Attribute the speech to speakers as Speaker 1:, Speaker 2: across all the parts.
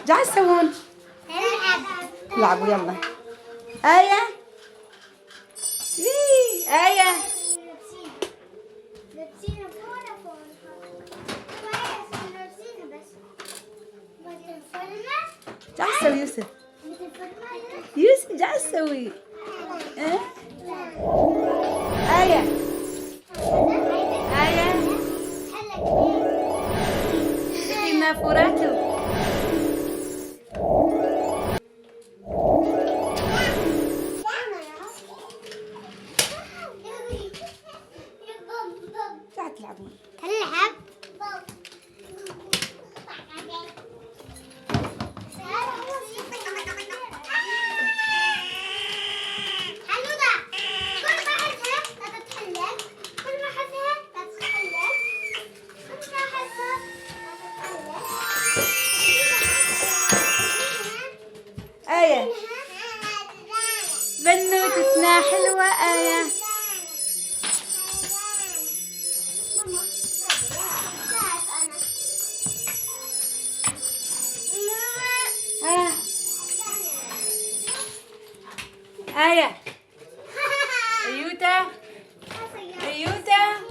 Speaker 1: جاي تسوون؟ لعبوا يلا. آية آية جاي تسوي يوسف؟ يوسف جاي تسوي؟ آية آية في نافوراته. تعال تلعبون.
Speaker 2: تلعب
Speaker 1: آية بنوتتنا حلوة آية. آية أيوتا أيوتا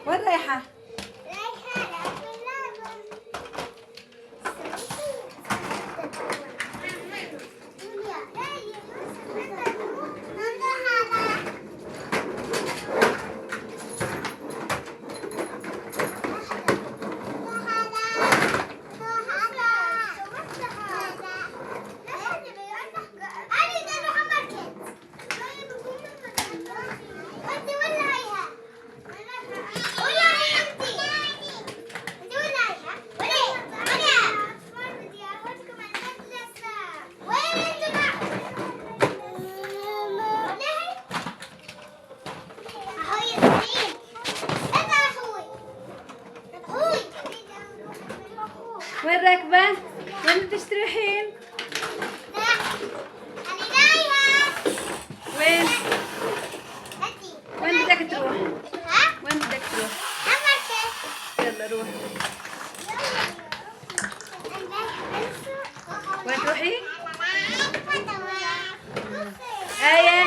Speaker 1: وين رايحة؟ وين راكبة؟ وين بدك تروحين؟ وين؟ وين بدك تروح؟ وين بدك تروح؟ يلا روح. وين تروحي؟ آية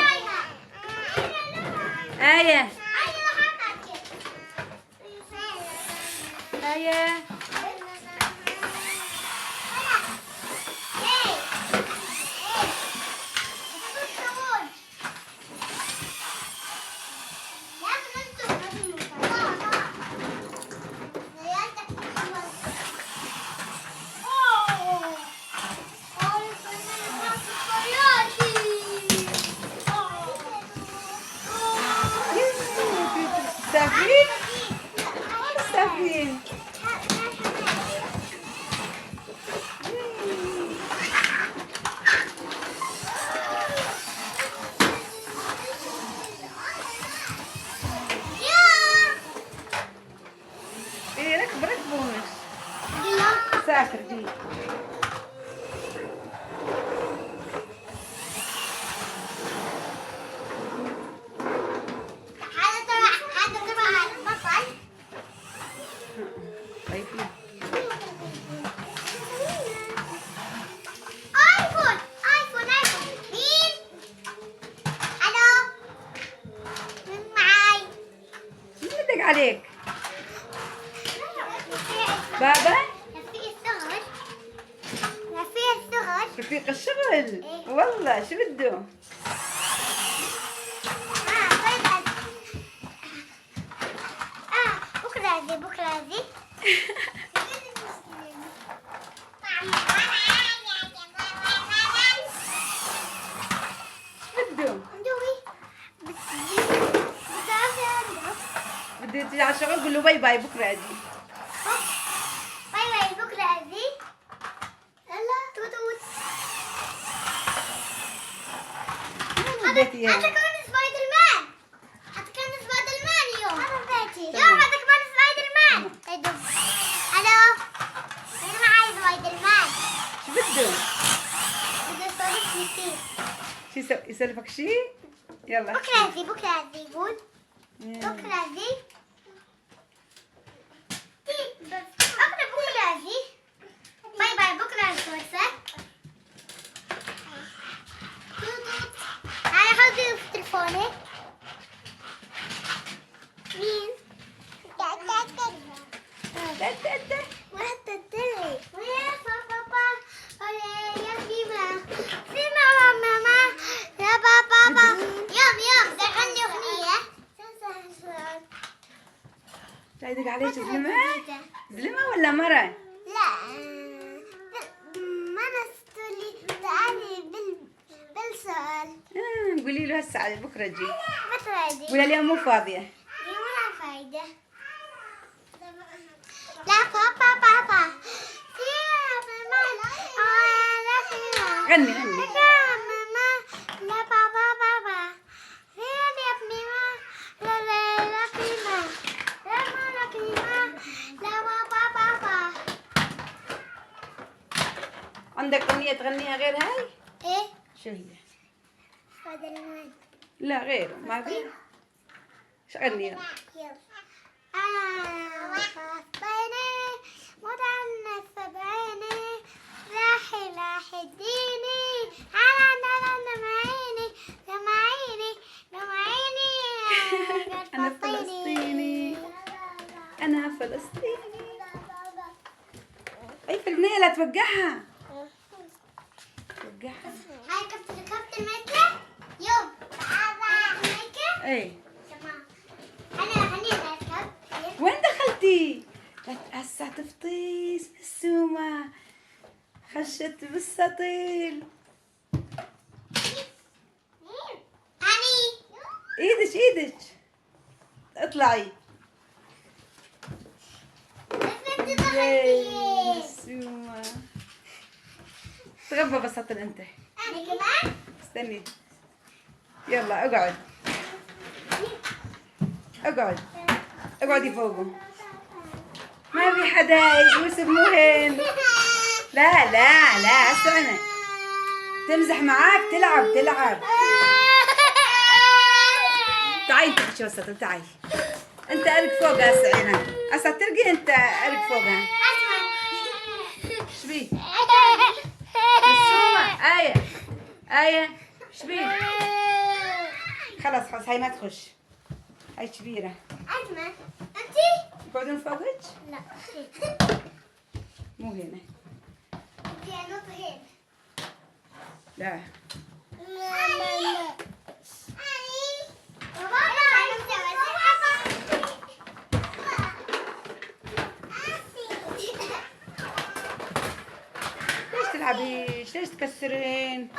Speaker 1: آية آية سافرين؟ سافرين. ايه ركبوا مش سافر دي. عليك بابا رفيق الشغل. والله شو بده؟
Speaker 2: بكرة دي
Speaker 1: بده تيجي على الشغل قول له باي باي بكره اجي.
Speaker 2: باي باي بكرة أجي. يلا توت توت.
Speaker 1: بيتي
Speaker 2: هذا كمان سبايدر مان. هذا كمان سبايدر مان اليوم. هذا بيتي. اليوم هذا كمان سبايدر مان. الو. أنا معي سبايدر مان.
Speaker 1: شو بده؟
Speaker 2: بده يسولف كثير.
Speaker 1: شو يسلفك شيء؟ يلا
Speaker 2: بكرة أجي بكرة أجي يقول. بكرة أجي. بكرة أجي. باي باي بكرة نشوفك. أنا حاطة في تلفوني. مين؟ واحد تدري. ويا بابا. يا فيما. فيما ماما. يا بابا. يوم دخلني أغنية.
Speaker 1: تعيدك عليك زلمة؟ زلمة ولا مرة؟
Speaker 2: لا ما نستولي تعالي بالسؤال.
Speaker 1: قولي له هسه بكره جي.
Speaker 2: بكرة أجي.
Speaker 1: ولا اليوم مو فاضية؟
Speaker 2: ولا فايدة. لا بابا.
Speaker 1: غني
Speaker 2: لا ماما. لا بابا. يا ماما. لا كلمة. لا كلمة. لا بابا.
Speaker 1: عندك أغنية تغنيها غير هاي؟
Speaker 2: ايه
Speaker 1: شو هي؟
Speaker 2: سبايدر مان.
Speaker 1: لا غيره ما في؟ شو غنيها؟
Speaker 2: بعيني مدنس بعيني راح اديني دمعيني
Speaker 1: أنا فلسطيني. أنا فلسطيني. أي فيلم لا توقعها. توقعها.
Speaker 2: هاي كبت الميكة يوم الميكة.
Speaker 1: إيه.
Speaker 2: أنا هني
Speaker 1: وين دخلتي؟ هسه تفطيس السومة. خشت بالسطيل. ايدك اطلعي. السومة. تغبى بسطل انت.
Speaker 2: أنا كمان.
Speaker 1: استني. يلا اقعدي فوقه. ما في حدا يوسف مو هين. لا هسه انا تمزح معاك تلعب. تعالي انت شو وصلت تعالي. انت ارق فوقها هسه عينها. هسه ترقي انت ارق فوقها. شبيه؟ السومة آية شبيه؟ خلاص هاي ما تخش. هاي كبيرة.
Speaker 2: أجمل. أنتي؟
Speaker 1: يقعدون فوقك؟
Speaker 2: لا.
Speaker 1: مو هنا.
Speaker 2: أنتي أنا طهيت.
Speaker 1: لا.
Speaker 2: لا.
Speaker 1: ليش تلعبيش؟ ليش تكسرين؟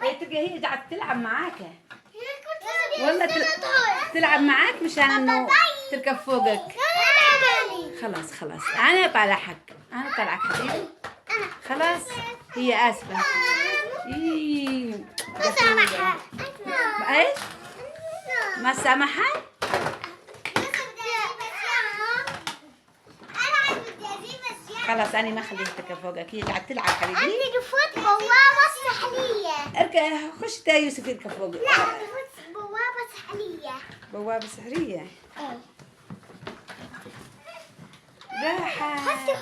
Speaker 1: هي تبقى هي قاعدة تلعب معاك. والله تلعب معاك مشان انه تركب فوقك. خلاص انا طالعك حبيبي. خلاص هي اسفة.
Speaker 2: ما سامحها.
Speaker 1: ايش؟ ما سامحها؟ خلاص انا ما خليتك فوقك. هي قاعدة تلعب حبيبي.
Speaker 2: عندي قفوت بوابة سحلية.
Speaker 1: اركب خش تا يوسف يركب فوقك.
Speaker 2: لا قفوت بوابة سحلية.
Speaker 1: بوابة سحرية.
Speaker 2: ايه.
Speaker 1: راحة.
Speaker 2: حسي.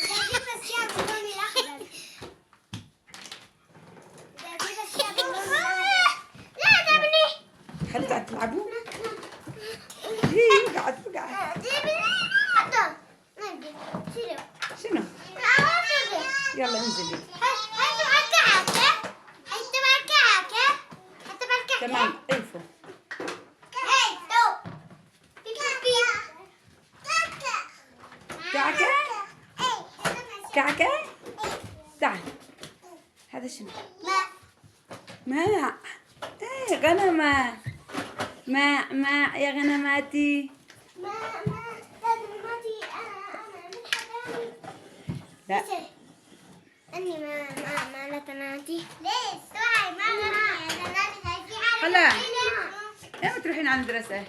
Speaker 2: جايب أشياء باللون الأخضر. لا جابني.
Speaker 1: خلي قاعد تلعبوا. هي قاعد شنو؟ يلا انزلي. تمام الفوا. كعكة. تعال. هذا شنو؟ ماع. ايه غنمة. ماع يا غنماتي.
Speaker 2: ما تدري أنا من حضاني.
Speaker 1: لا
Speaker 2: أني ما لا تنادي. ليش؟ سواي ما تنادي.
Speaker 1: خلا. ايه تروحين على المدرسة؟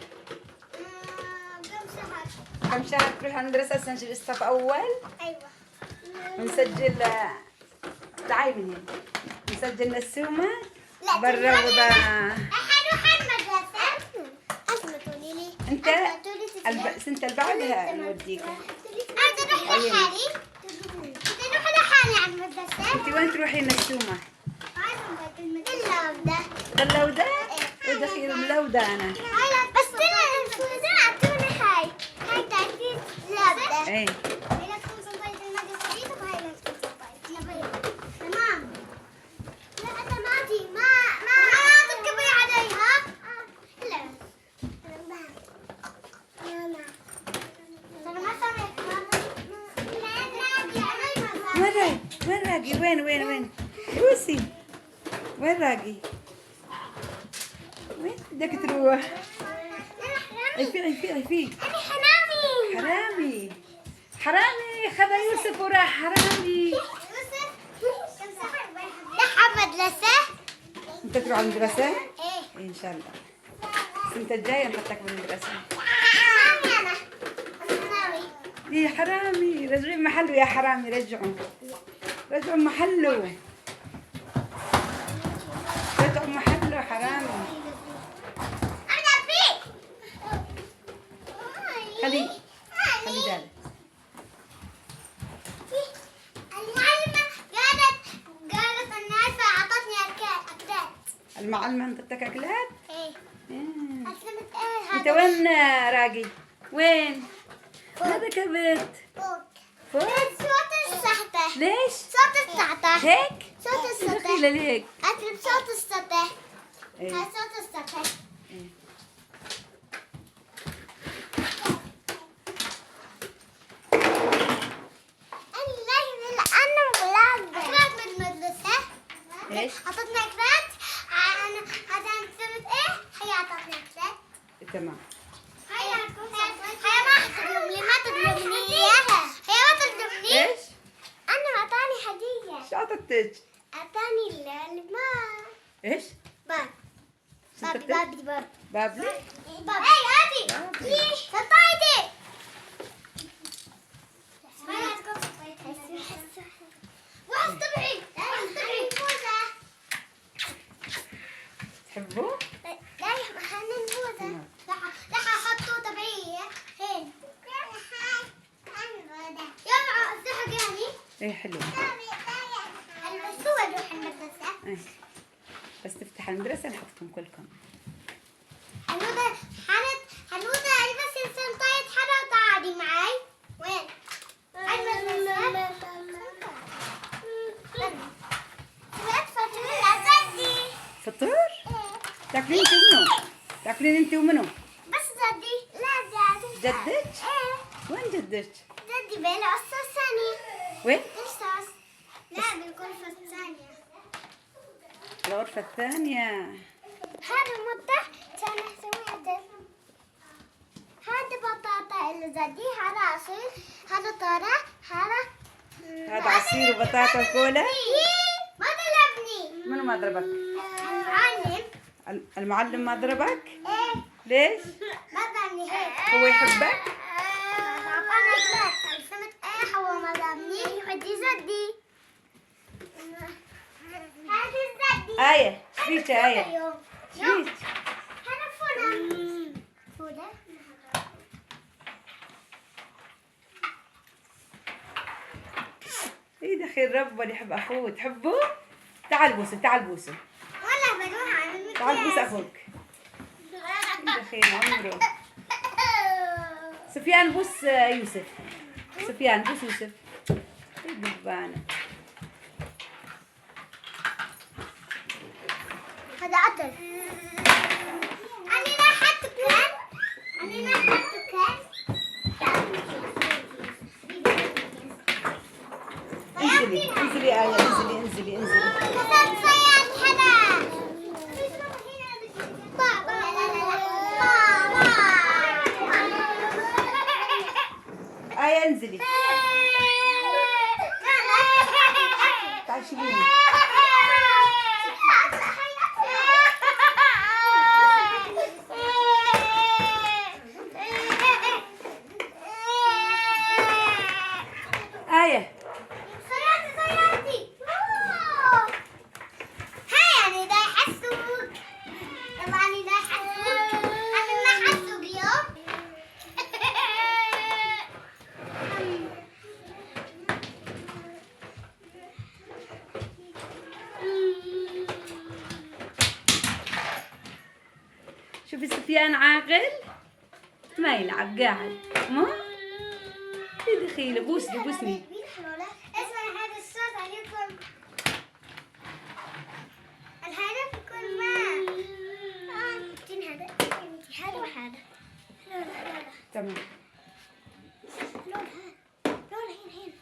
Speaker 2: كم شهر؟
Speaker 1: كم شهر تروحين على المدرسة؟ نسجل الصف أول
Speaker 2: أيوة.
Speaker 1: ونسجل. تعالي من هنا. نسجل نسومة
Speaker 2: لا،
Speaker 1: برا
Speaker 2: تفضلي.
Speaker 1: وضع.
Speaker 2: أروح المدرسة. أسمع تقولي لي.
Speaker 1: انت السنة اللي بعدها نوديكم.
Speaker 2: أنا أروح لحالي. أنا أروح لحالي على المدرسة.
Speaker 1: انت وين تروحين نسومة؟
Speaker 2: اللودة.
Speaker 1: باللودة؟ ودخيل الملودة أنا.
Speaker 2: بس ترى الفوزة أعطوني هاي تعطيني لودة.
Speaker 1: ايه
Speaker 2: هاي لا تكون صنطاية المادة الجديدة وهاي لا تكون صنطاية. تمام. لا أنا ما تركبي عليها. لا. أنا ما سمعت.
Speaker 1: وين راقي؟ وين؟ بوسي وين راقي؟ وين بدك تروح؟ عيفي
Speaker 2: أنا حرامي.
Speaker 1: حرامي خذ يوسف وراح حرامي.
Speaker 2: راح مدرسة؟
Speaker 1: انت تروح على المدرسة؟
Speaker 2: ايه.
Speaker 1: ان شاء الله السنة الجاية نحطك بالمدرسة.
Speaker 2: حرامي أنا حرامي.
Speaker 1: يا حرامي رجعين محله يا حرامي. رجعوا محله حرامي.
Speaker 2: أنا فيك.
Speaker 1: خلي ذلك.
Speaker 2: المعلمة قالت الناس أعطتني أكلات.
Speaker 1: المعلمة انطتك أكلات؟
Speaker 2: ايه.
Speaker 1: إيه.
Speaker 2: أسلمت ايه
Speaker 1: انت
Speaker 2: هذا؟
Speaker 1: وين راقي؟ وين؟ هذا كبت فوق؟
Speaker 2: صوت السطح.
Speaker 1: ليش؟
Speaker 2: صوت السطح.
Speaker 1: هيك؟
Speaker 2: صوت السطح.
Speaker 1: دخيلة ليك.
Speaker 2: أكل صوت السطح.
Speaker 1: إيه.
Speaker 2: هاي صوت السطح.
Speaker 1: إيه.
Speaker 2: أنا بلاد. أكلات من المدرسة.
Speaker 1: إيش؟
Speaker 2: أعطتني أكلات. أنا سمت إيه؟ هي أعطتني أكلات.
Speaker 1: تمام.
Speaker 2: هي ما تظلمني. ما تظلمني. هي ما تظلمني.
Speaker 1: ايش؟
Speaker 2: أنا أعطاني هدية.
Speaker 1: شو عطتك؟
Speaker 2: أعطاني الماء.
Speaker 1: ايش؟
Speaker 2: باب.
Speaker 1: شو
Speaker 2: بابي
Speaker 1: عطتك؟
Speaker 2: بابي بابي.
Speaker 1: بابلي؟
Speaker 2: بابي. هاي هاتي.
Speaker 1: بابي.
Speaker 2: سطايتي. واحد تبعي.
Speaker 1: تحبوه؟
Speaker 2: رايح محل الموزة. راح أحطه تبعي هين. يلا افتحوا جاني.
Speaker 1: ايه حلو.
Speaker 2: بس هو نروح المدرسة.
Speaker 1: ايه. بس تفتح المدرسة نحطكم كلكم.
Speaker 2: حنودة البسي السنطاية حدا وتعالي معي. وين؟ المدرسة.
Speaker 1: فطور؟ تاكلين انت ومنو؟ تاكلين انت ومنو؟
Speaker 2: بس جدي. لا
Speaker 1: جدك؟
Speaker 2: ايه.
Speaker 1: وين جدك؟
Speaker 2: جدي بالقصة الثانية.
Speaker 1: وين؟
Speaker 2: قصص. لا بالغرفة الثانية.
Speaker 1: الغرفة الثانية.
Speaker 2: هذا مطة كان سويته. هذا بطاطا اللي زدي. هذا عصير. هذا طارة.
Speaker 1: هذا عصير وبطاطا كولا.
Speaker 2: ما ضربني.
Speaker 1: منو ما ضربك؟
Speaker 2: المعلم.
Speaker 1: المعلم ما ضربك؟
Speaker 2: ايه.
Speaker 1: ليش؟
Speaker 2: ما ضربني هيك.
Speaker 1: هو يحبك؟
Speaker 2: أعطانا كلاك. فهمت ايه هو ما ضربني. يودي زدي. هذا زدي.
Speaker 1: آية شفيك آية؟ شفيك؟
Speaker 2: هذا فولا. فولا.
Speaker 1: ايه دخيل ربنا يحب اخوه. تحبه؟ تعال بوسه
Speaker 2: ولا بروح على المكياج.
Speaker 1: تعال بوس اخوك. دخيل عمره. سفيان بوس يوسف. سفيان بوس يوسف. ايه دبانة.
Speaker 2: هذا عطر. أنا لاحظت كان.
Speaker 1: انزلي آية انزلي.
Speaker 2: كسرت صياد حدا.
Speaker 1: انزلي تعالي شيليهم. آية شوفي سفيان عاقل ما يلعب قاعد ما في دخيله. بوسني بوسني.
Speaker 2: اسمع هذا الصوت عليكم. الهدف يكون ما هذا وهذا.
Speaker 1: تمام.
Speaker 2: لون هذا لون هين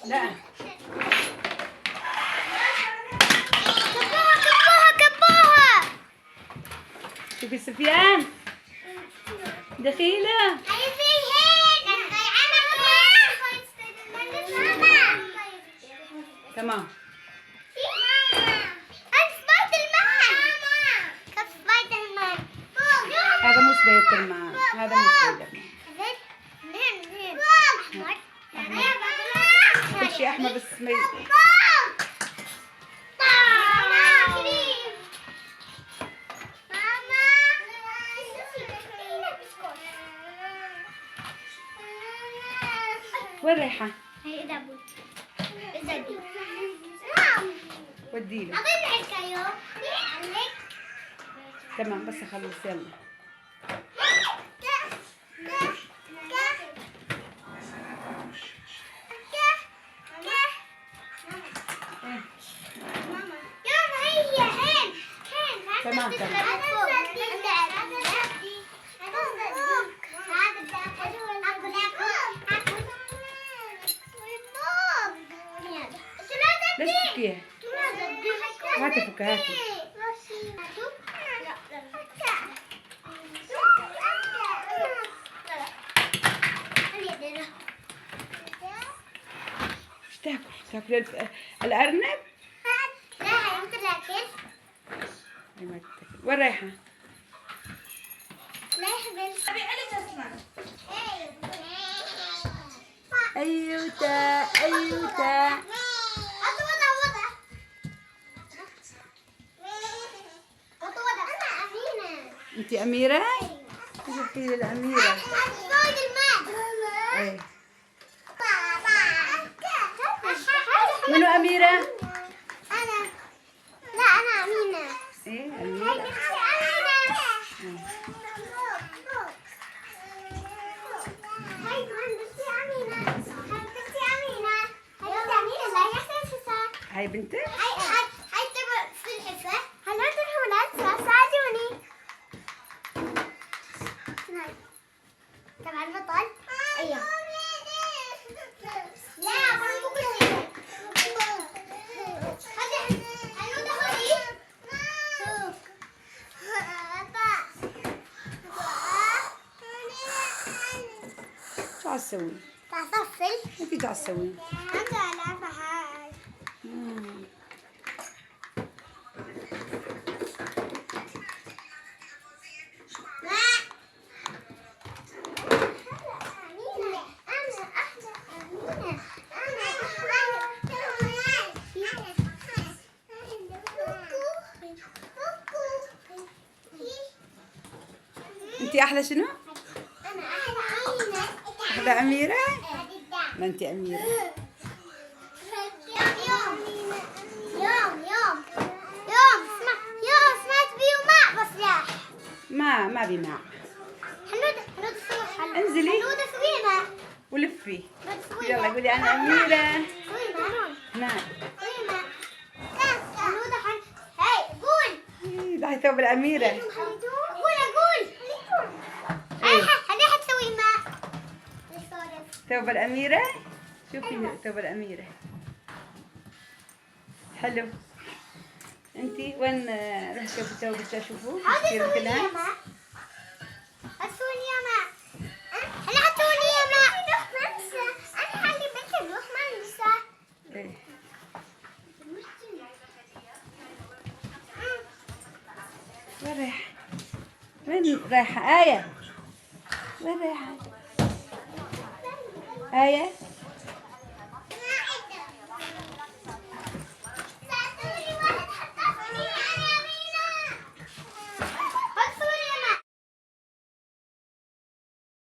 Speaker 1: لا
Speaker 2: كبوها
Speaker 1: شوفي سفيان دخيله. تمام. هذا مو سبيت الماء. هذا مو سبيت الماء. كل شيء احمر بس ما وين رايحة؟ وديله. تمام بس اخلص يلا. تمام تمام. ليش تفكيها؟ هاتي فكها هاتي. ايش تاكل؟ تاكل الأرنب؟
Speaker 2: لا هي ما تاكل.
Speaker 1: أي ما تاكل. وين رايحة؟ أيوتا أيوتا. أنت أميرة؟ شوفي الأميرة. إيه. منو أميرة؟
Speaker 2: أنا. لا أنا أمينة.
Speaker 1: إيه أميرة. هاي بنتك؟
Speaker 2: هاي تبع في الحفة. هلا تروحوا ساعدوني. تبع البطل. أيوه. لا ما مو كل شيء. هذا هنوده هذي.
Speaker 1: شو عتسوي؟
Speaker 2: تعصفل.
Speaker 1: انتي شو عتسوي؟
Speaker 2: أنت ألعب هاي.
Speaker 1: انتي احلى شنو؟
Speaker 2: أنا أحلى
Speaker 1: احلى أميرة؟ ما انتي أميرة.
Speaker 2: سمعت بيه وماء بس راح.
Speaker 1: ما بي ماء.
Speaker 2: هنود سوي
Speaker 1: انزلي.
Speaker 2: هنود سوي ماء.
Speaker 1: ولفي.
Speaker 2: سوي
Speaker 1: يلا
Speaker 2: ماء.
Speaker 1: قولي أنا أميرة.
Speaker 2: سوي ماء هون.
Speaker 1: نعم.
Speaker 2: سوي ماء. هنود هاي قول.
Speaker 1: ده ثوب الأميرة.
Speaker 2: قول. هذه حتسوي ماء.
Speaker 1: ثوب الأميرة. شوفي ثوب الأميرة. حلو. انتي وين رح تشوفي ثوبك اشوفه؟
Speaker 2: هذه
Speaker 1: كثير
Speaker 2: سوي
Speaker 1: كلام.
Speaker 2: ماء. هتسوي ماء. أنا حتسوي ماء.
Speaker 1: ايه وين رايحة؟ وين رايحة آية؟ وين رايحة؟ آية